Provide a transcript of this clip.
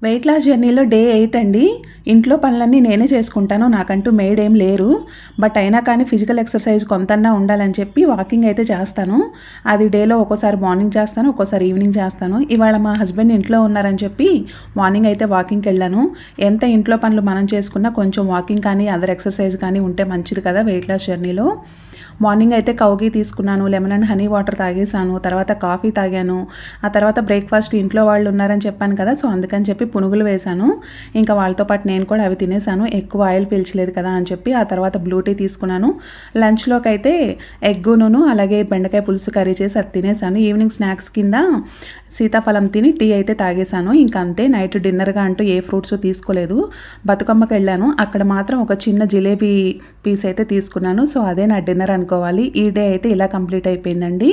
Weight loss జర్నీలో day 8 అండి. ఇంట్లో పనులన్నీ నేనే చేసుకుంటాను. నాకంటూ మెయిడ్ ఏం లేరు. బట్ అయినా కానీ ఫిజికల్ ఎక్సర్సైజ్ కొంతన్నా ఉండాలని చెప్పి వాకింగ్ అయితే చేస్తాను. అది డేలో ఒక్కోసారి మార్నింగ్ చేస్తాను, ఒక్కోసారి ఈవినింగ్ చేస్తాను. ఇవాళ మా హస్బెండ్ ఇంట్లో ఉన్నారని చెప్పి మార్నింగ్ అయితే వాకింగ్కి వెళ్ళాను. ఎంత ఇంట్లో పనులు మనం చేసుకున్నా కొంచెం వాకింగ్ కానీ అదర్ ఎక్సర్సైజ్ కానీ ఉంటే మంచిది కదా వెయిట్ లాస్ జర్నీలో. మార్నింగ్ అయితే కౌగి తీసుకున్నాను, లెమన్ అండ్ హనీ వాటర్ తాగేసాను, తర్వాత కాఫీ తాగాను. ఆ తర్వాత బ్రేక్ఫాస్ట్ ఇంట్లో వాళ్ళు ఉన్నారని చెప్పాను కదా, సో అందుకని చెప్పి పునుగులు వేశాను. ఇంకా వాళ్ళతో పాటు నేను కూడా అవి తినేసాను. ఎక్కువ ఆయిల్ పీల్చలేదు కదా అని చెప్పి. ఆ తర్వాత బ్లూ టీ తీసుకున్నాను. లంచ్లోకి అయితే ఎగ్గును అలాగే బెండకాయ పులుసు కర్రీ చేసి అది తినేసాను. ఈవినింగ్ స్నాక్స్ కింద సీతాఫలం తిని టీ అయితే తాగేశాను. ఇంకా అంతే. నైట్ డిన్నర్గా అంటూ ఏ ఫ్రూట్స్ తీసుకోలేదు. బతుకమ్మకి వెళ్ళాను, అక్కడ మాత్రం ఒక చిన్న జిలేబీ పీస్ అయితే తీసుకున్నాను. సో అదే నా డిన్నర్ అనుకోవాలి. ఈ డే అయితే ఇలా కంప్లీట్ అయిపోయిందండి.